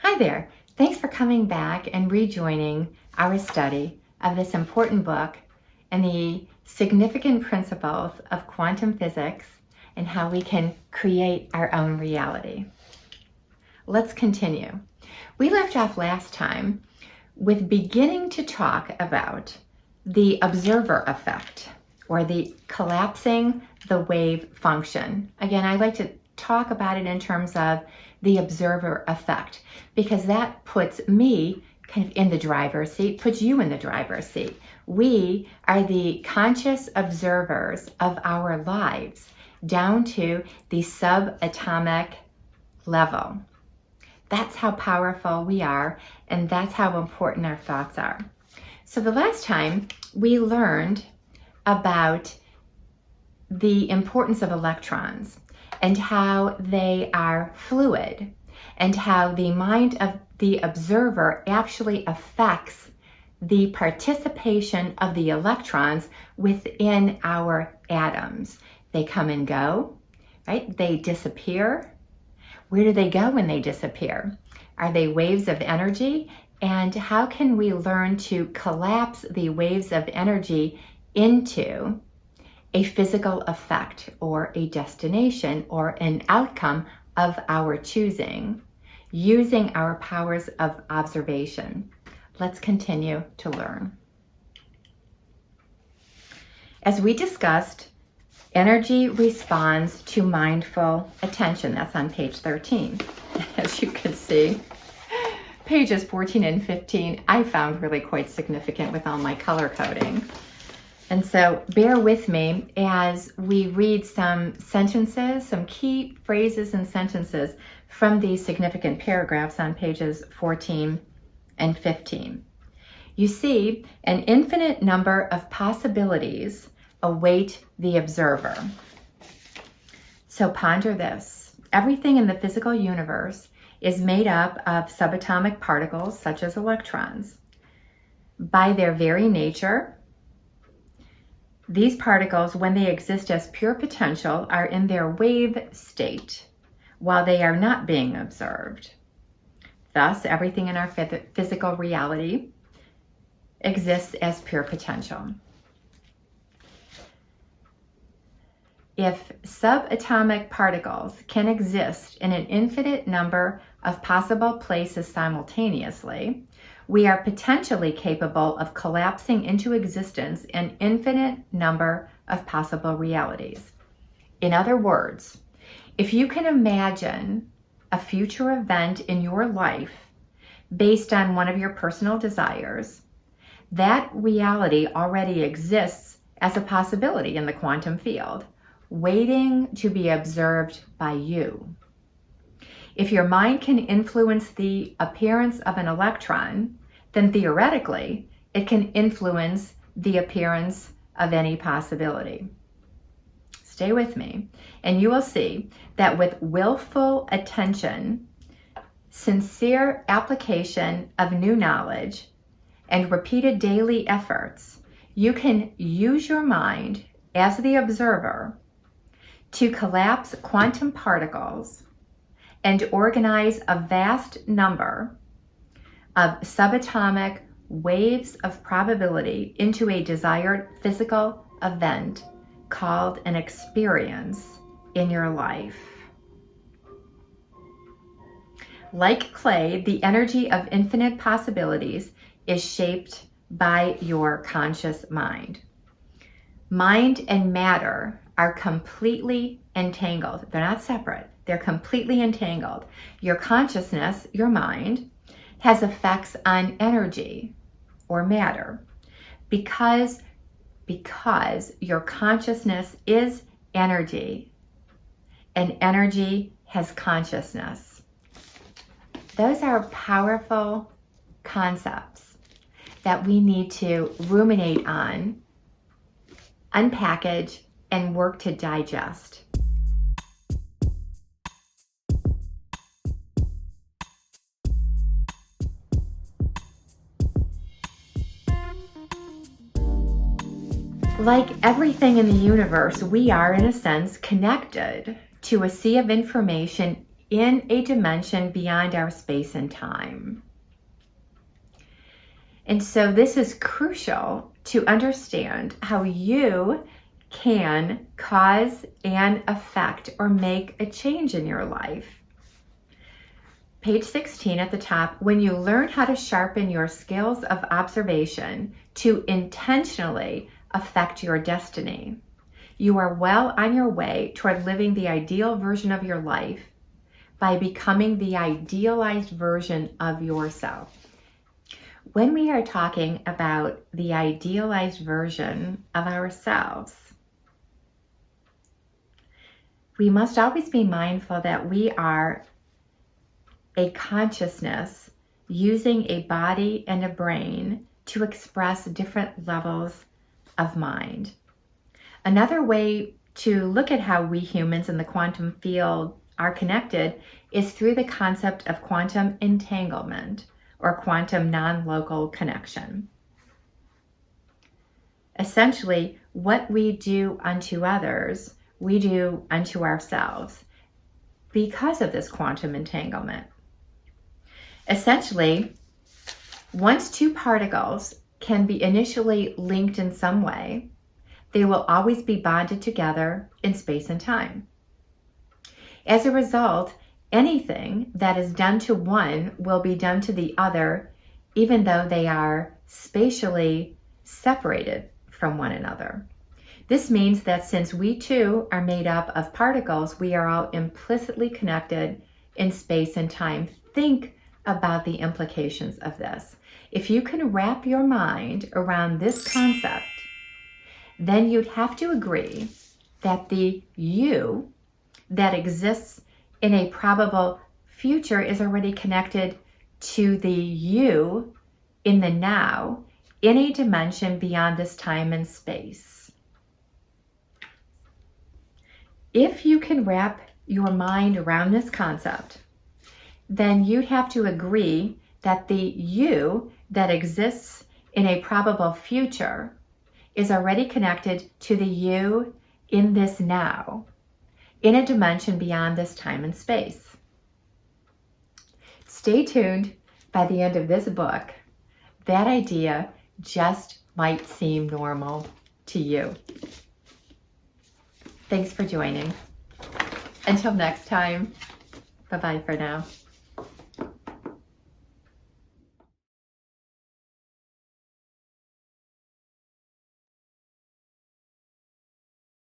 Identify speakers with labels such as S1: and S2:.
S1: Hi there. Thanks for coming back and rejoining our study of this important book and the significant principles of quantum physics and how we can create our own reality. Let's continue. We left off last time with beginning to talk about the observer effect, or the collapsing the wave function. Again, I like to talk about it in terms of the observer effect, because that puts me kind of in the driver's seat, puts you in the driver's seat. We are the conscious observers of our lives down to the subatomic level. That's how powerful we are, and that's how important our thoughts are. So the last time we learned about the importance of electrons and how they are fluid, and how the mind of the observer actually affects the participation of the electrons within our atoms. They come and go, right? They disappear. Where do they go when they disappear? Are they waves of energy? And how can we learn to collapse the waves of energy into a physical effect or a destination or an outcome of our choosing, using our powers of observation? Let's continue to learn. As we discussed, energy responds to mindful attention. That's on page 13. As you can see, pages 14 and 15 I found really quite significant with all my color coding. And so bear with me as we read some sentences, some key phrases and sentences from these significant paragraphs on pages 14 and 15. You see, an infinite number of possibilities await the observer. So ponder this. Everything in the physical universe is made up of subatomic particles such as electrons. By their very nature, these particles, when they exist as pure potential, are in their wave state while they are not being observed. Thus, everything in our physical reality exists as pure potential. If subatomic particles can exist in an infinite number of possible places simultaneously, we are potentially capable of collapsing into existence an infinite number of possible realities. In other words, if you can imagine a future event in your life based on one of your personal desires, that reality already exists as a possibility in the quantum field, waiting to be observed by you. If your mind can influence the appearance of an electron, then theoretically, it can influence the appearance of any possibility. Stay with me, and you will see that with willful attention, sincere application of new knowledge, and repeated daily efforts, you can use your mind as the observer to collapse quantum particles and organize a vast number of subatomic waves of probability into a desired physical event called an experience in your life. Like clay, the energy of infinite possibilities is shaped by your conscious mind. Mind and matter are completely entangled. They're not separate. They're completely entangled. Your consciousness, your mind, has effects on energy or matter because your consciousness is energy, and energy has consciousness. Those are powerful concepts that we need to ruminate on, unpackage, and work to digest. Like everything in the universe, we are, in a sense, connected to a sea of information in a dimension beyond our space and time. And so this is crucial to understand how you can cause and affect or make a change in your life. Page 16 at the top, when you learn how to sharpen your skills of observation to intentionally affect your destiny, you are well on your way toward living the ideal version of your life by becoming the idealized version of yourself. When we are talking about the idealized version of ourselves, we must always be mindful that we are a consciousness using a body and a brain to express different levels of mind. Another way to look at how we humans in the quantum field are connected is through the concept of quantum entanglement or quantum non-local connection. Essentially, what we do unto others, we do unto ourselves because of this quantum entanglement. Essentially, once two particles can be initially linked in some way, they will always be bonded together in space and time. As a result, anything that is done to one will be done to the other, even though they are spatially separated from one another. This means that since we too are made up of particles, we are all implicitly connected in space and time. Think about the implications of this. If you can wrap your mind around this concept, then you'd have to agree that the you that exists in a probable future is already connected to the you in the now, in a dimension beyond this time and space. If you can wrap your mind around this concept, then you'd have to agree that the you that exists in a probable future is already connected to the you in this now, in a dimension beyond this time and space. Stay tuned. By the end of this book, that idea just might seem normal to you. Thanks for joining. Until next time, bye-bye for now.